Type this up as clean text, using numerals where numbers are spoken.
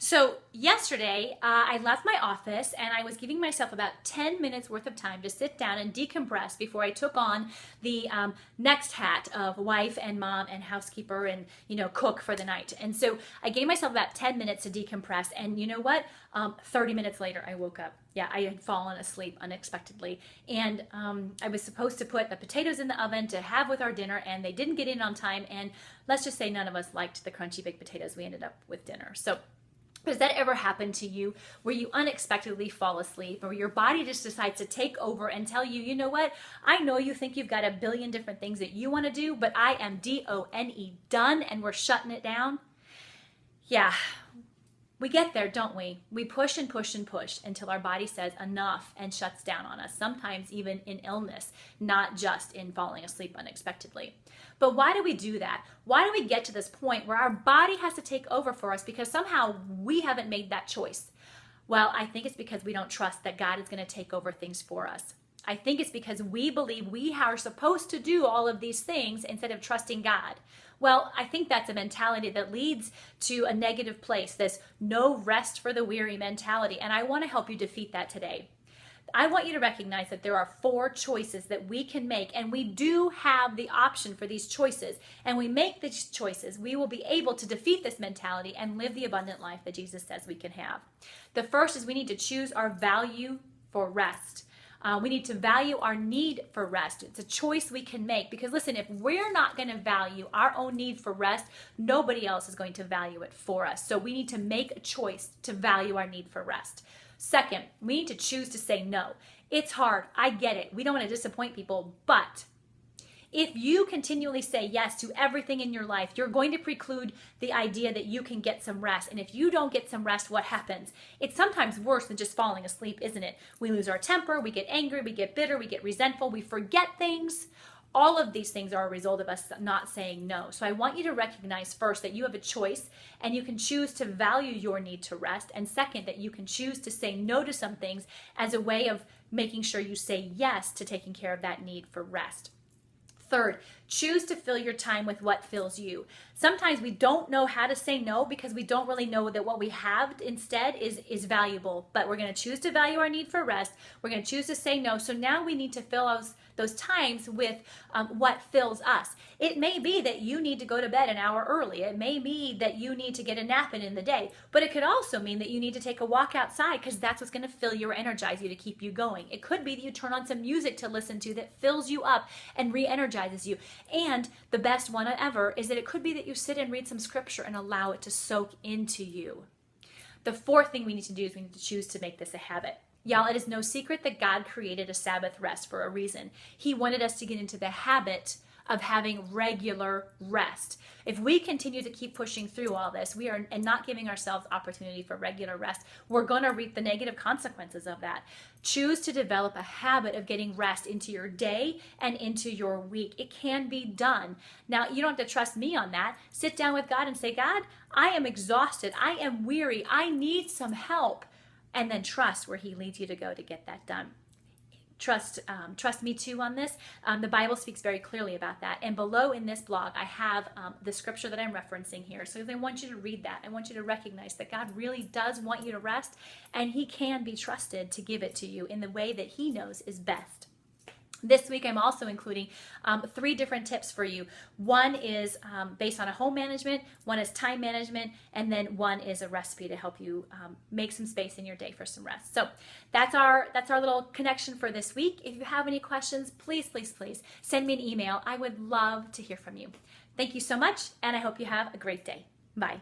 So yesterday, I left my office and I was giving myself about 10 minutes worth of time to sit down and decompress before I took on the next hat of wife and mom and housekeeper and, cook for the night. And so I gave myself about 10 minutes to decompress. And you know what? 30 minutes later, I woke up. Yeah, I had fallen asleep unexpectedly. And I was supposed to put the potatoes in the oven to have with our dinner, and they didn't get in on time. And let's just say none of us liked the crunchy baked potatoes we ended up with dinner. So has that ever happened to you where you unexpectedly fall asleep or your body just decides to take over and tell you, you know what? I know you think you've got a billion different things that you want to do, but I am DONE, done, and we're shutting it down? Yeah, we get there, don't we? We push and push and push until our body says enough and shuts down on us, sometimes even in illness, not just in falling asleep unexpectedly. But why do we do that? Why do we get to this point where our body has to take over for us because somehow we haven't made that choice? Well, I think it's because we don't trust that God is going to take over things for us. I think it's because we believe we are supposed to do all of these things instead of trusting God. Well, I think that's a mentality that leads to a negative place, this no rest for the weary mentality, and I want to help you defeat that today. I want you to recognize that there are 4 choices that we can make, and we do have the option for these choices. And we make these choices, we will be able to defeat this mentality and live the abundant life that Jesus says we can have. The first is we need to choose our value for rest. We need to value our need for rest. It's a choice we can make because listen, if we're not going to value our own need for rest, nobody else is going to value it for us. So we need to make a choice to value our need for rest. Second, we need to choose to say no. It's hard. I get it. We don't want to disappoint people, but if you continually say yes to everything in your life, you're going to preclude the idea that you can get some rest. And if you don't get some rest, what happens? It's sometimes worse than just falling asleep, isn't it? We lose our temper, we get angry, we get bitter, we get resentful, we forget things. All of these things are a result of us not saying no. So I want you to recognize first that you have a choice and you can choose to value your need to rest. And second, that you can choose to say no to some things as a way of making sure you say yes to taking care of that need for rest. Third, choose to fill your time with what fills you. Sometimes we don't know how to say no because we don't really know that what we have instead is valuable. But we're going to choose to value our need for rest. We're going to choose to say no. So now we need to fill those times with what fills us. It may be that you need to go to bed an hour early. It may be that you need to get a nap in the day. But it could also mean that you need to take a walk outside because that's what's going to fill you or energize you to keep you going. It could be that you turn on some music to listen to that fills you up and re-energizes you. And the best one ever is that it could be that you sit and read some scripture and allow it to soak into you. The fourth thing we need to do is we need to choose to make this a habit. Y'all, it is no secret that God created a Sabbath rest for a reason. He wanted us to get into the habit of having regular rest. If we continue to keep pushing through all this, and not giving ourselves opportunity for regular rest, we're going to reap the negative consequences of that. Choose to develop a habit of getting rest into your day and into your week. It can be done. Now, you don't have to trust me on that. Sit down with God and say, God, I am exhausted. I am weary. I need some help. And then trust where he leads you to go to get that done. Trust me too on this. The Bible speaks very clearly about that. And below in this blog, I have the scripture that I'm referencing here. So I want you to read that. I want you to recognize that God really does want you to rest, and he can be trusted to give it to you in the way that he knows is best. This week, I'm also including 3 different tips for you. One is based on a home management, one is time management, and then one is a recipe to help you make some space in your day for some rest. So that's our little connection for this week. If you have any questions, please send me an email. I would love to hear from you. Thank you so much, and I hope you have a great day. Bye.